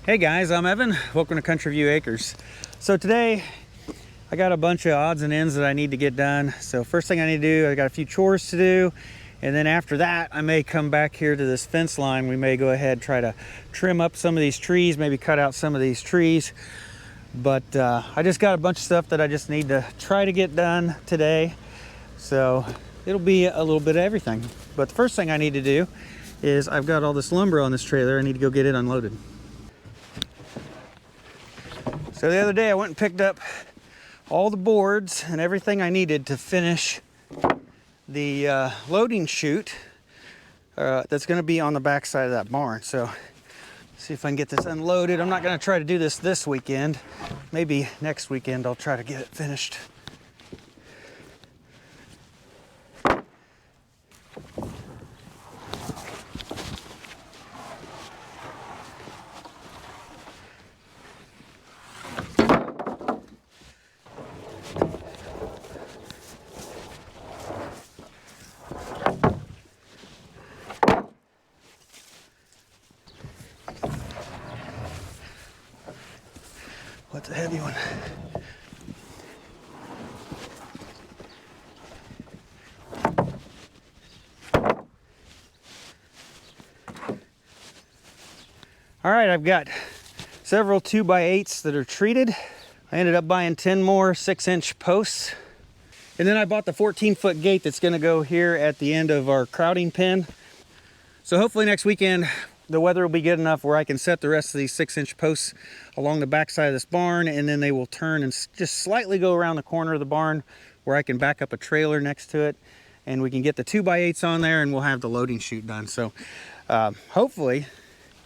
Hey guys, I'm Evan. Welcome to Country View Acres. So today I got a bunch of odds and ends that I need to get done. So first thing I need to do, I got a few chores to do, and then after that I may come back here to this fence line. We may go ahead and try to trim up some of these trees, maybe cut out some of these trees. But I just got a bunch of stuff that I just need to try to get done today. So it'll be a little bit of everything. But the first thing I need to do is I've got all this lumber on this trailer. I need to go get it unloaded. So the other day I went and picked up all the boards and everything I needed to finish the loading chute that's going to be on the back side of that barn. So see if I can get this unloaded. I'm not going to try to do this weekend. Maybe next weekend I'll try to get it finished. What's a heavy one? All right, I've got several 2x8s that are treated. I ended up buying 10 more 6-inch posts. And then I bought the 14-foot gate that's gonna go here at the end of our crowding pen. So hopefully next weekend, the weather will be good enough where I can set the rest of these 6-inch posts along the back side of this barn, and then they will turn and just slightly go around the corner of the barn where I can back up a trailer next to it, and we can get the 2x8s on there and we'll have the loading chute done. So hopefully,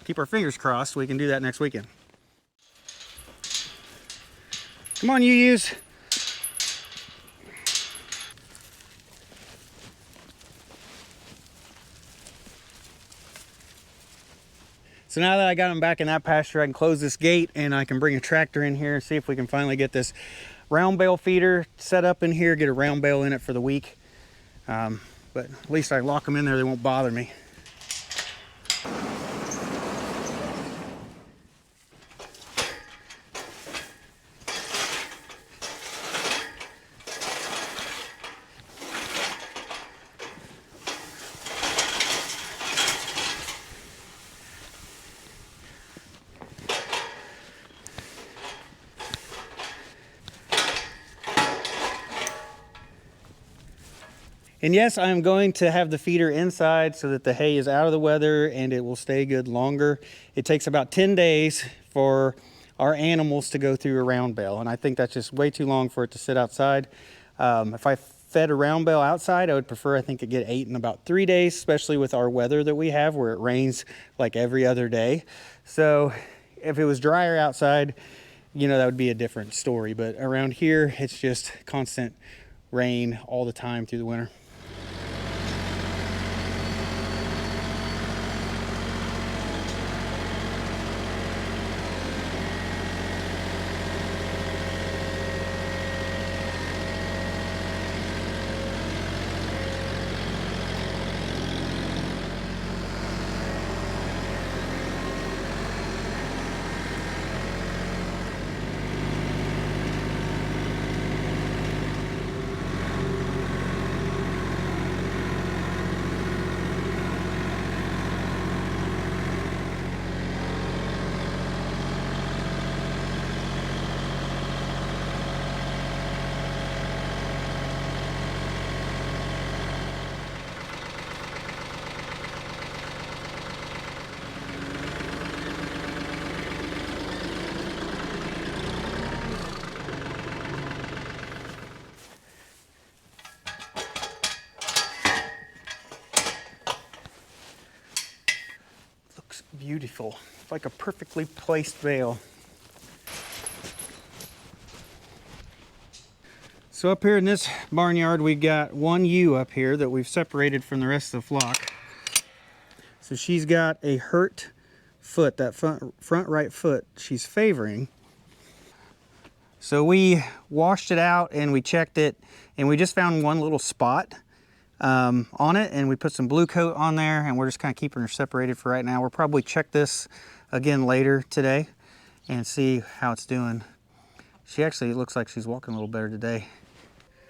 keep our fingers crossed, we can do that next weekend. Come on, you-yous. So now that I got them back in that pasture, I can close this gate and I can bring a tractor in here and see if we can finally get this round bale feeder set up in here, get a round bale in it for the week. But at least I lock them in there, they won't bother me. And yes, I'm going to have the feeder inside so that the hay is out of the weather and it will stay good longer. It takes about 10 days for our animals to go through a round bale, and I think that's just way too long for it to sit outside. If I fed a round bale outside, I would prefer, I think, to get 8 in about 3 days, especially with our weather that we have where it rains like every other day. So if it was drier outside, you know, that would be a different story. But around here, it's just constant rain all the time through the winter. Beautiful. It's like a perfectly placed bale. So up here in this barnyard, we got one ewe up here that we've separated from the rest of the flock. So she's got a hurt foot, that front right foot she's favoring. So we washed it out and we checked it, and we just found one little spot on it, and we put some blue coat on there, and we're just kind of keeping her separated for right now. We'll probably check this again later today and see how it's doing. She actually looks like she's walking a little better today.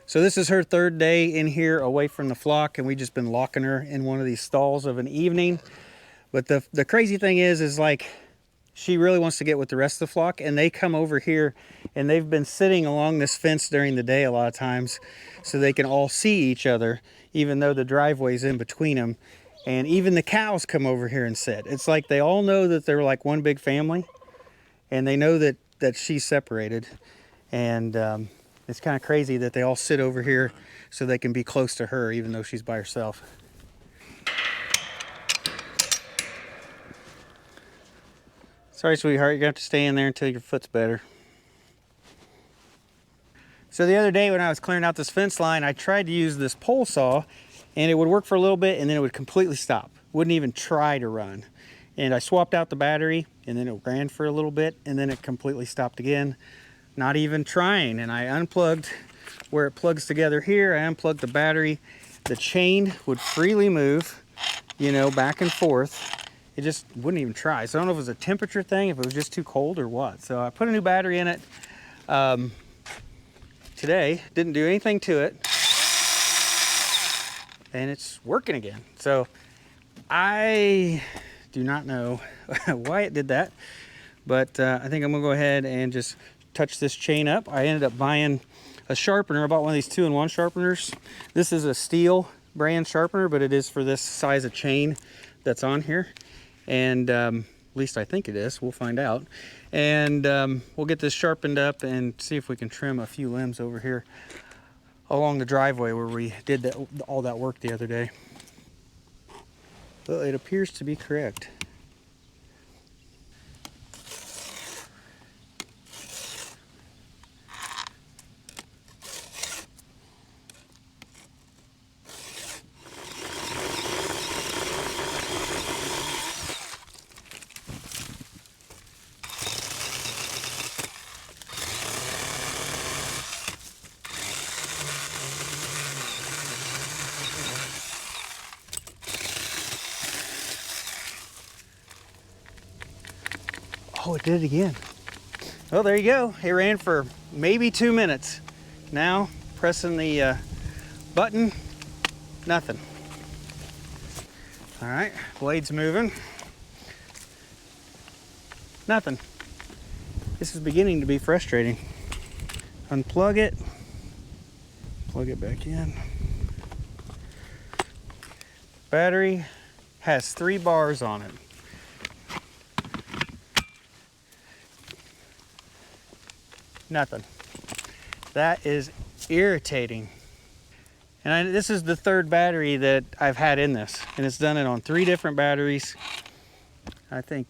So this is her third day in here away from the flock, and we've just been locking her in one of these stalls of an evening. But the crazy thing is like, she really wants to get with the rest of the flock, and they come over here and they've been sitting along this fence during the day a lot of times so they can all see each other, even though the driveway's in between them. And even the cows come over here and sit. It's like they all know that they're like one big family, and they know that she's separated. And it's kind of crazy that they all sit over here so they can be close to her even though she's by herself. Sorry, sweetheart, you're gonna have to stay in there until your foot's better. So the other day when I was clearing out this fence line, I tried to use this pole saw, and it would work for a little bit and then it would completely stop. Wouldn't even try to run. And I swapped out the battery, and then it ran for a little bit, and then it completely stopped again. Not even trying. And I unplugged where it plugs together here. I unplugged the battery. The chain would freely move, you know, back and forth. It just wouldn't even try. So I don't know if it was a temperature thing, if it was just too cold or what. So I put a new battery in it today. Didn't do anything to it. And it's working again. So I do not know why it did that. But I think I'm going to go ahead and just touch this chain up. I ended up buying a sharpener. I bought one of these 2-in-1 sharpeners. This is a steel brand sharpener, but it is for this size of chain that's on here. And at least I think it is. We'll find out. And we'll get this sharpened up and see if we can trim a few limbs over here along the driveway where we did all that work the other day. Well, it appears to be correct. Oh, it did it again. Well, there you go. It ran for maybe 2 minutes. Now, pressing the button, nothing. All right, blade's moving. Nothing. This is beginning to be frustrating. Unplug it, plug it back in. Battery has 3 bars on it. Nothing. That is irritating. And this is the 3rd battery that I've had in this, and it's done it on 3 different batteries. I think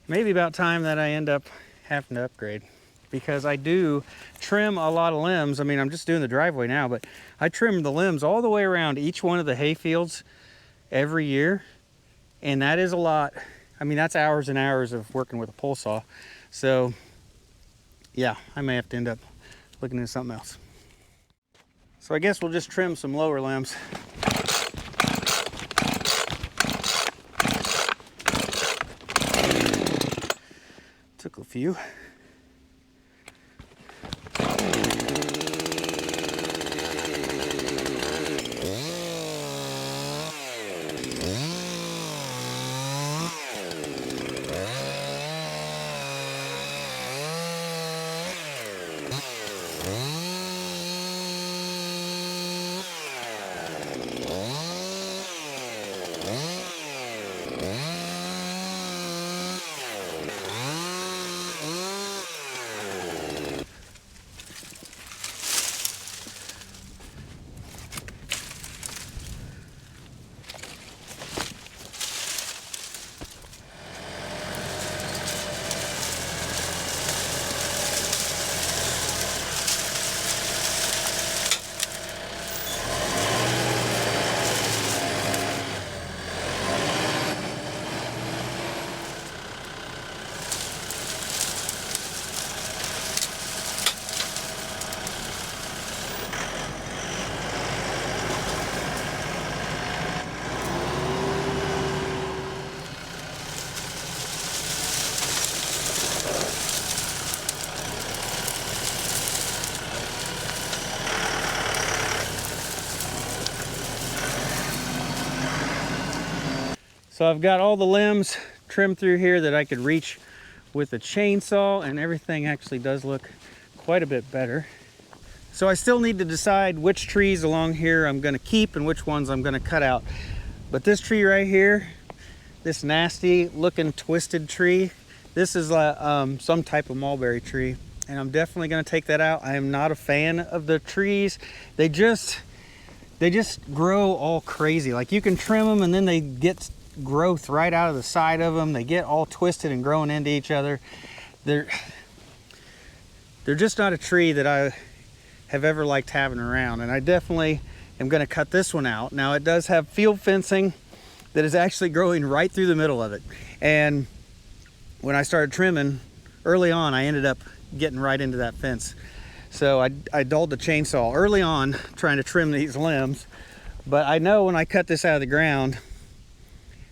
maybe about time that I end up having to upgrade, because I do trim a lot of limbs. I mean, I'm just doing the driveway now, but I trim the limbs all the way around each one of the hay fields every year, and that is a lot. I mean, that's hours and hours of working with a pole saw. So yeah, I may have to end up looking into something else. So I guess we'll just trim some lower limbs. Took a few. So I've got all the limbs trimmed through here that I could reach with a chainsaw, and everything actually does look quite a bit better. So I still need to decide which trees along here I'm gonna keep and which ones I'm gonna cut out. But this tree right here, this nasty looking twisted tree, this is some type of mulberry tree, and I'm definitely gonna take that out. I am not a fan of the trees. They just grow all crazy. Like, you can trim them and then they get growth right out of the side of them. They get all twisted and growing into each other. They're just not a tree that I have ever liked having around, and I definitely am going to cut this one out. Now, it does have field fencing that is actually growing right through the middle of it, and when I started trimming early on, I ended up getting right into that fence. So I dulled the chainsaw early on trying to trim these limbs, but I know when I cut this out of the ground,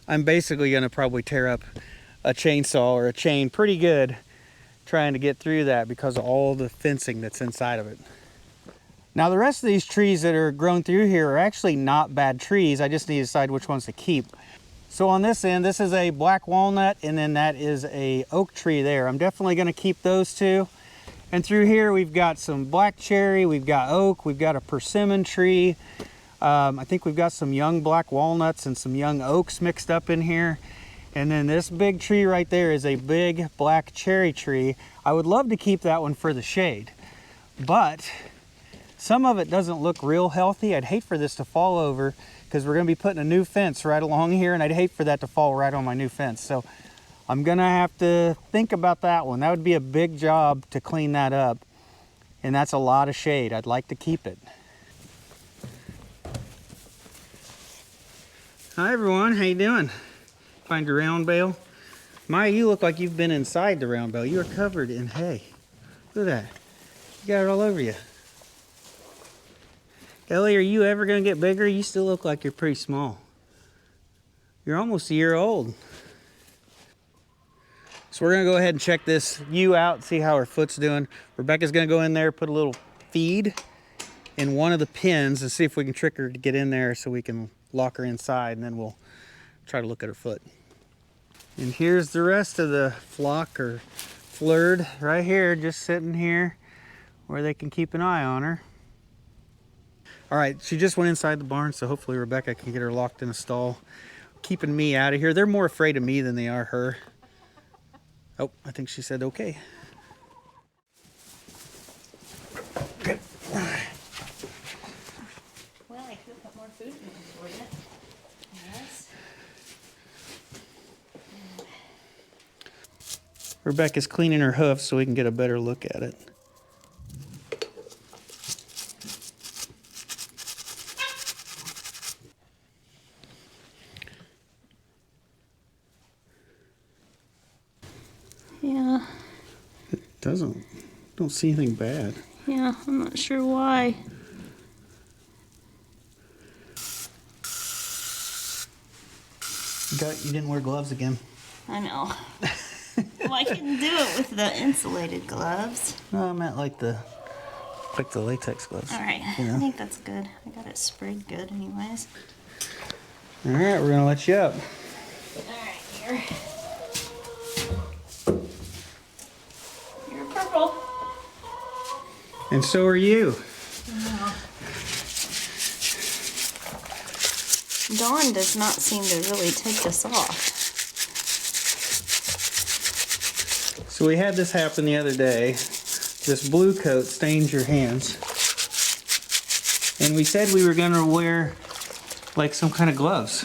I'm basically going to probably tear up a chainsaw or a chain pretty good trying to get through that because of all the fencing that's inside of it. Now, the rest of these trees that are grown through here are actually not bad trees. I just need to decide which ones to keep. So on this end, this is a black walnut, and then that is a oak tree there. I'm definitely going to keep those two. And through here, we've got some black cherry, we've got oak, we've got a persimmon tree. I think we've got some young black walnuts and some young oaks mixed up in here. And then this big tree right there is a big black cherry tree. I would love to keep that one for the shade, but some of it doesn't look real healthy. I'd hate for this to fall over because we're going to be putting a new fence right along here, and I'd hate for that to fall right on my new fence. So I'm going to have to think about that one. That would be a big job to clean that up, and that's a lot of shade. I'd like to keep it. Hi everyone, how you doing? Find your round bale. Maya, you look like you've been inside the round bale. You are covered in hay. Look at that. You got it all over you. Ellie, are you ever going to get bigger? You still look like you're pretty small. You're almost a year old. So we're going to go ahead and check this ewe out, see how her foot's doing. Rebecca's going to go in there, put a little feed in one of the pins and see if we can trick her to get in there so we can lock her inside, and then we'll try to look at her foot. And here's the rest of the flock, or flurd, right here, just sitting here where they can keep an eye on her. All right, she just went inside the barn, so hopefully Rebecca can get her locked in a stall, keeping me out of here. They're more afraid of me than they are her. Oh, I think she said okay. Good. Well, I could put more food in for you. Yes. Rebecca's cleaning her hoof so we can get a better look at it. Yeah. It don't see anything bad. Yeah, I'm not sure why. You didn't wear gloves again. I know. Well, I couldn't do it with the insulated gloves. No, I meant like the latex gloves. All right, You know? I think that's good. I got it sprayed good anyways. All right, we're gonna let you up. All right, here. You're purple. And so are you. Wow. Dawn does not seem to really take this off. So we had this happen the other day. This blue coat stains your hands. And we said we were gonna wear like some kind of gloves.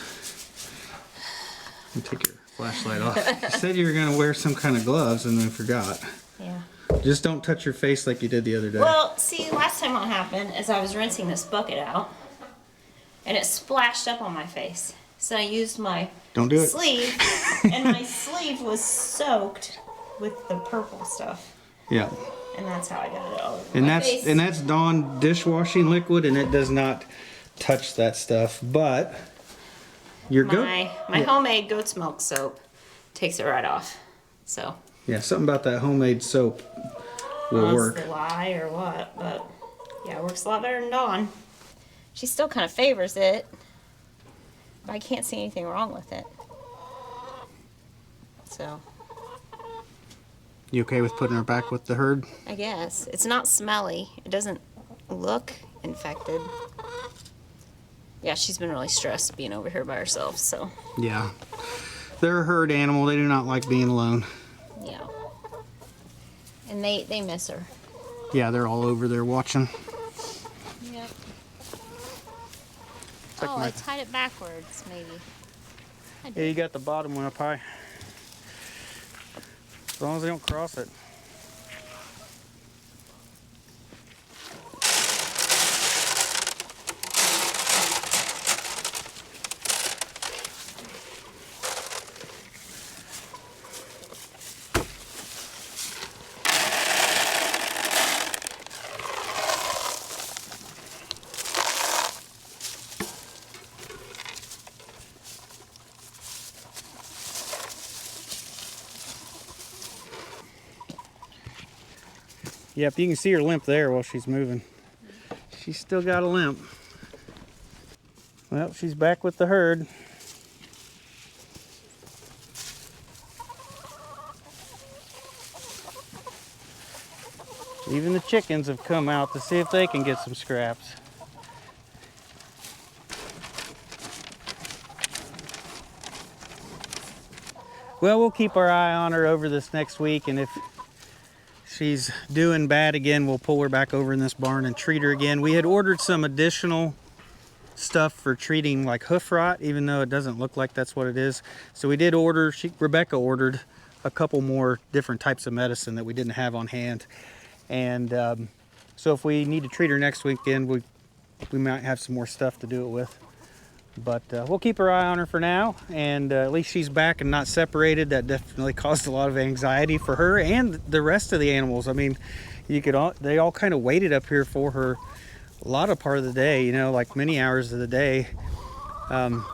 Let me take your flashlight off. You said you were gonna wear some kind of gloves and then forgot. Yeah. Just don't touch your face like you did the other day. Well, see, last time what happened is I was rinsing this bucket out, and it splashed up on my face. So I used my Don't do it. sleeve, and my sleeve was soaked with the purple stuff, Yeah. and that's how I got it all over And my that's face. and that's Dawn dishwashing liquid, and it does not touch that stuff. But your goat, my homemade goat's milk soap takes it right off. So yeah, something about that homemade soap will work. It's the lie or what, but yeah, it works a lot better than Dawn. She still kind of favors it, but I can't see anything wrong with it. So You okay with putting her back with the herd? I guess it's not smelly. It doesn't look infected. Yeah, she's been really stressed being over here by herself, so. Yeah. They're a herd animal. They do not like being alone. Yeah. And they miss her. Yeah, they're all over there watching. Yep. Like oh, I tied it backwards, maybe. Yeah, you got the bottom one up high. As long as they don't cross it. Yep, you can see her limp there while she's moving. She's still got a limp. Well, she's back with the herd. Even the chickens have come out to see if they can get some scraps. Well, we'll keep our eye on her over this next week, and if she's doing bad again, we'll pull her back over in this barn and treat her again. We had ordered some additional stuff for treating like hoof rot, even though it doesn't look like that's what it is. So we did order, Rebecca ordered a couple more different types of medicine that we didn't have on hand. And so if we need to treat her next weekend, we might have some more stuff to do it with. But we'll keep our eye on her for now, and at least she's back and not separated. That definitely caused a lot of anxiety for her and the rest of the animals. I mean, they all kind of waited up here for her a lot of part of the day, you know, like many hours of the day.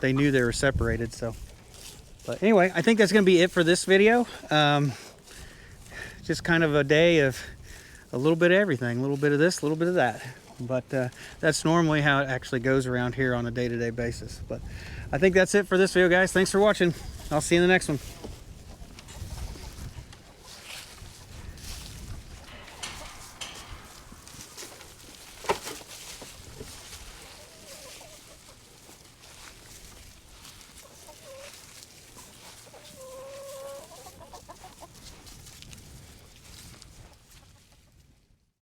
They knew they were separated. So, but anyway, I think that's going to be it for this video. Just kind of a day of a little bit of everything, a little bit of this, a little bit of that. But that's normally how it actually goes around here on a day-to-day basis. But I think that's it for this video, guys. Thanks for watching. I'll see you in the next one.